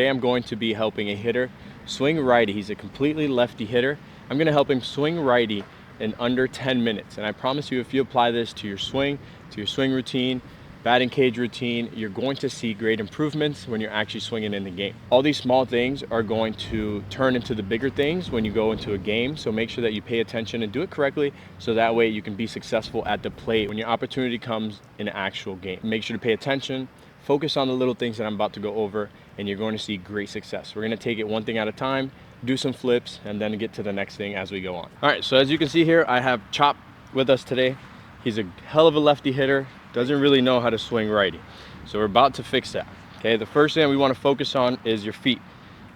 Today I'm going to be helping a hitter swing righty. He's a completely lefty hitter. I'm going to help him swing righty in under 10 minutes. And I promise you, if you apply this to your swing routine, batting cage routine, you're going to see great improvements when you're actually swinging in the game. All these small things are going to turn into the bigger things when you go into a game. So make sure that you pay attention and do it correctly, so that way you can be successful at the plate when your opportunity comes in an actual game. Make sure to pay attention, focus on the little things that I'm about to go over, and you're going to see great success. We're going to take it one thing at a time, do some flips, and then get to the next thing as we go on. All right, so as you can see here, I have Chop with us today. He's a hell of a lefty hitter, doesn't really know how to swing righty. So we're about to fix that. Okay, the first thing we want to focus on is your feet,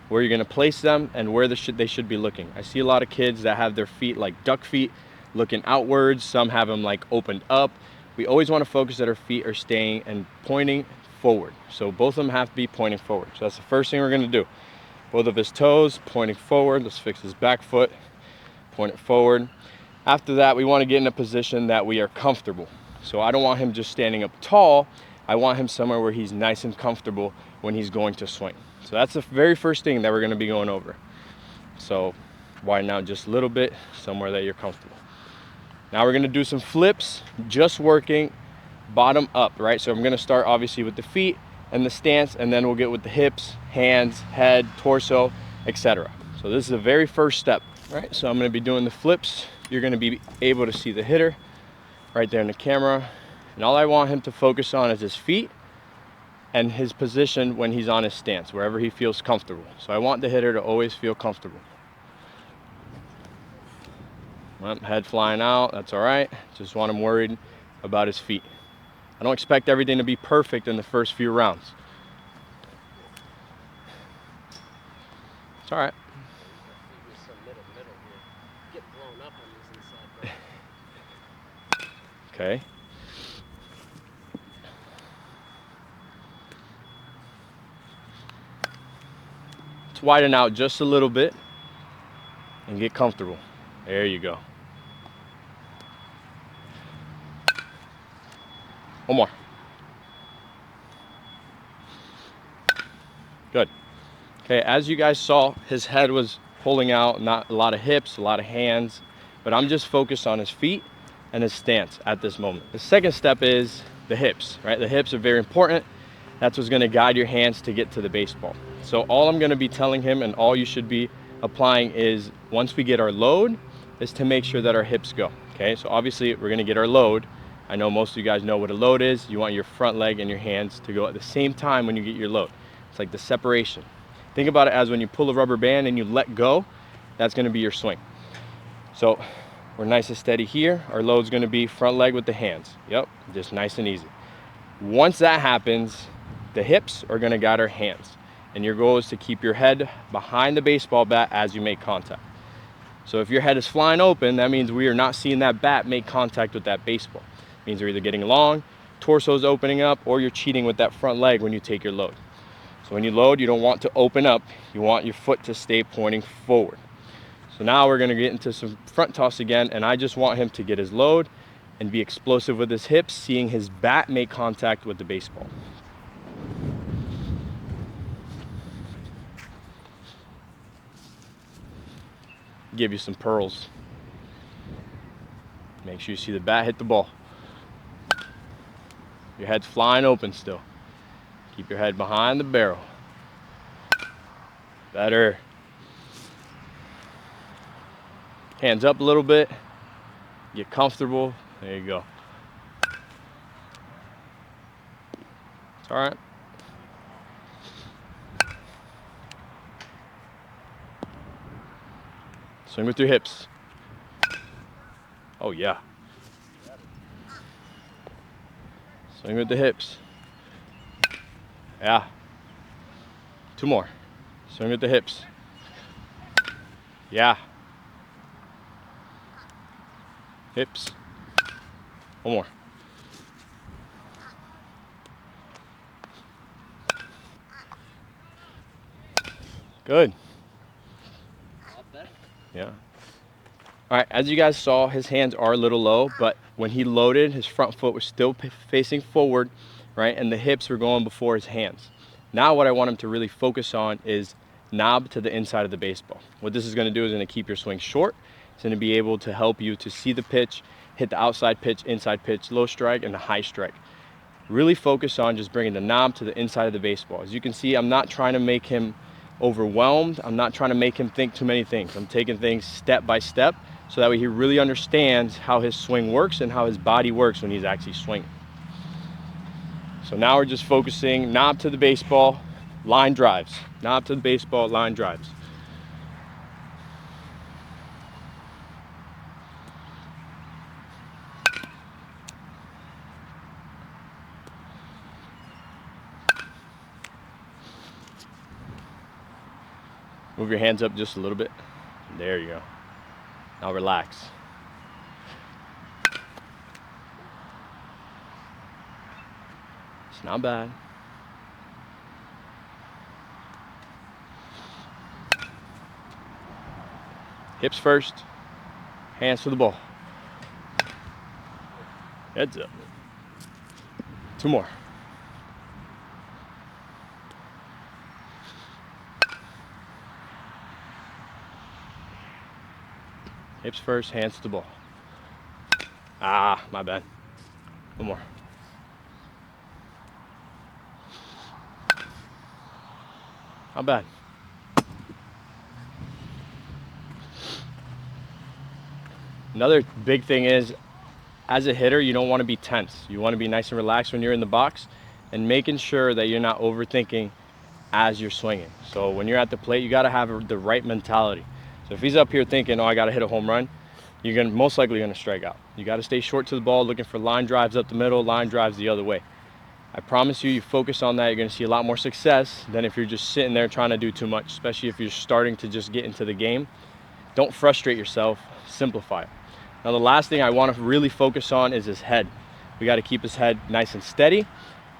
where you're going to place them and where they should be looking. I see a lot of kids that have their feet like duck feet, looking outwards. Some have them like opened up. We always want to focus that our feet are staying and pointing forward. So both of them have to be pointing forward. So that's the first thing we're going to do. Both of his toes pointing forward. Let's fix his back foot, point it forward. After that, we want to get in a position that we are comfortable. So I don't want him just standing up tall. I want him somewhere where he's nice and comfortable when he's going to swing. So that's the very first thing that we're going to be going over. So widen out just a little bit, somewhere that you're comfortable. Now we're going to do some flips, just working bottom up, right? So I'm going to start obviously with the feet and the stance, and then we'll get with the hips, hands, head, torso, etc. So this is the very first step, right? So I'm going to be doing the flips. You're going to be able to see the hitter right there in the camera, and all I want him to focus on is his feet and his position when he's on his stance, wherever he feels comfortable. So I want the hitter to always feel comfortable. Well, head flying out, that's all right. Just want him worried about his feet. I don't expect everything to be perfect in the first few rounds. It's all right. Okay. Let's widen out just a little bit and get comfortable. There you go. One more. Good. Okay, as you guys saw, his head was pulling out, not a lot of hips, a lot of hands, but I'm just focused on his feet and his stance at this moment. The second step is the hips, right? The hips are very important. That's what's gonna guide your hands to get to the baseball. So all I'm gonna be telling him, and all you should be applying, is once we get our load, is to make sure that our hips go, okay? So obviously we're gonna get our load. I know most of you guys know what a load is. You want your front leg and your hands to go at the same time when you get your load. It's like the separation. Think about it as when you pull a rubber band and you let go, that's gonna be your swing. So we're nice and steady here. Our load's gonna be front leg with the hands. Yep, just nice and easy. Once that happens, the hips are gonna guide our hands. And your goal is to keep your head behind the baseball bat as you make contact. So if your head is flying open, that means we are not seeing that bat make contact with that baseball. It means you're either getting long, torso's opening up, or you're cheating with that front leg when you take your load. So when you load, you don't want to open up. You want your foot to stay pointing forward. So now we're gonna get into some front toss again, and I just want him to get his load and be explosive with his hips, seeing his bat make contact with the baseball. Give you some pearls. Make sure you see the bat hit the ball. Your head's flying open still. Keep your head behind the barrel. Better. Hands up a little bit. Get comfortable. There you go. It's all right. Swing with your hips. Oh yeah. Swing with the hips. Yeah. Two more. Swing with the hips. Yeah. Hips. One more. Good. Yeah. All right, as you guys saw, his hands are a little low, but when he loaded, his front foot was still facing forward, right? And the hips were going before his hands. Now what I want him to really focus on is knob to the inside of the baseball. What this is going to do is going to keep your swing short. It's going to be able to help you to see the pitch, hit the outside pitch, inside pitch, low strike, and the high strike. Really focus on just bringing the knob to the inside of the baseball. As you can see, I'm not trying to make him overwhelmed. I'm not trying to make him think too many things. I'm taking things step by step so that way he really understands how his swing works and how his body works when he's actually swinging. So now we're just focusing knob to the baseball, line drives. Knob to the baseball, line drives. Move your hands up just a little bit. There you go. Now relax. It's not bad. Hips first, hands to the ball. Heads up. 2 more. Hips first, hands to the ball. Ah, my bad. 1 more. Not bad. Another big thing is, as a hitter, you don't want to be tense. You want to be nice and relaxed when you're in the box and making sure that you're not overthinking as you're swinging. So when you're at the plate, you got to have the right mentality. So if he's up here thinking, oh, I got to hit a home run, you're most likely going to strike out. You got to stay short to the ball, looking for line drives up the middle, line drives the other way. I promise you, you focus on that, you're going to see a lot more success than if you're just sitting there trying to do too much, especially if you're starting to just get into the game. Don't frustrate yourself, simplify it. Now the last thing I want to really focus on is his head. We got to keep his head nice and steady,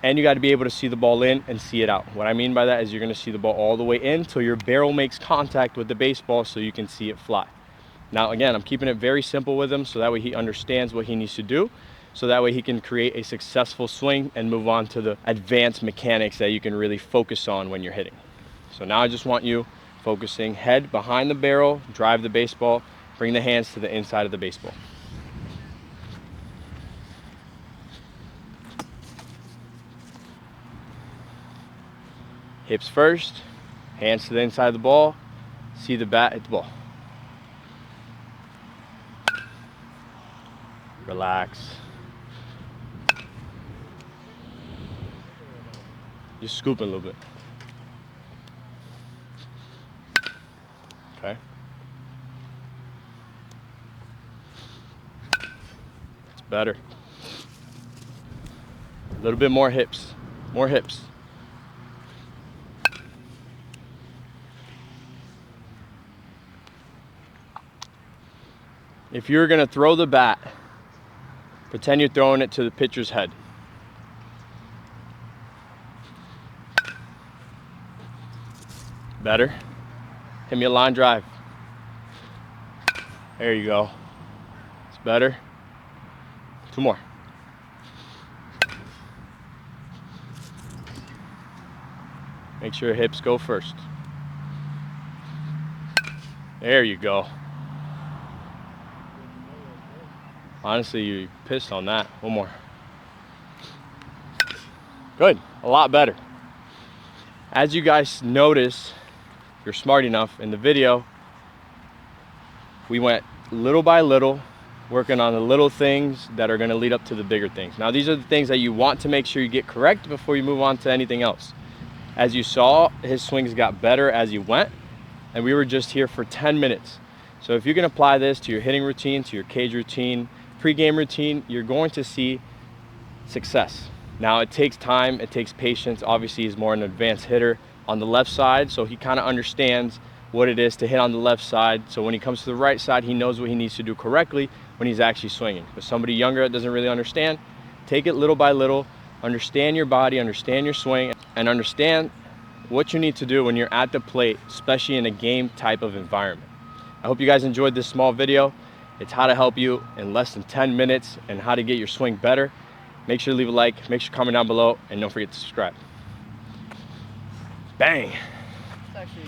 and you got to be able to see the ball in and see it out. What I mean by that is you're going to see the ball all the way in till your barrel makes contact with the baseball so you can see it fly. Now again, I'm keeping it very simple with him so that way he understands what he needs to do, so that way he can create a successful swing and move on to the advanced mechanics that you can really focus on when you're hitting. So now I just want you focusing head behind the barrel, drive the baseball, bring the hands to the inside of the baseball. Hips first, hands to the inside of the ball, see the bat hit the ball. Relax. Just scoop it a little bit. Okay. It's better. A little bit more hips. More hips. If you're going to throw the bat, pretend you're throwing it to the pitcher's head. Better. Hit me a line drive. There you go. It's better. 2 more. Make sure your hips go first. There you go. Honestly, you pissed on that. 1 more. Good. A lot better. As you guys notice, if you're smart enough, in the video, we went little by little, working on the little things that are going to lead up to the bigger things. Now, these are the things that you want to make sure you get correct before you move on to anything else. As you saw, his swings got better as he went, and we were just here for 10 minutes. So if you can apply this to your hitting routine, to your cage routine, pre-game routine, you're going to see success. Now, it takes time, it takes patience. Obviously, he's more an advanced hitter on the left side, so he kind of understands what it is to hit on the left side. So when he comes to the right side, he knows what he needs to do correctly when he's actually swinging. But somebody younger that doesn't really understand, take it little by little, understand your body, understand your swing, and understand what you need to do when you're at the plate, especially in a game type of environment. I hope you guys enjoyed this small video. It's how to help you in less than 10 minutes and how to get your swing better. Make sure to leave a like, make sure to comment down below, and don't forget to subscribe. Bang. It's actually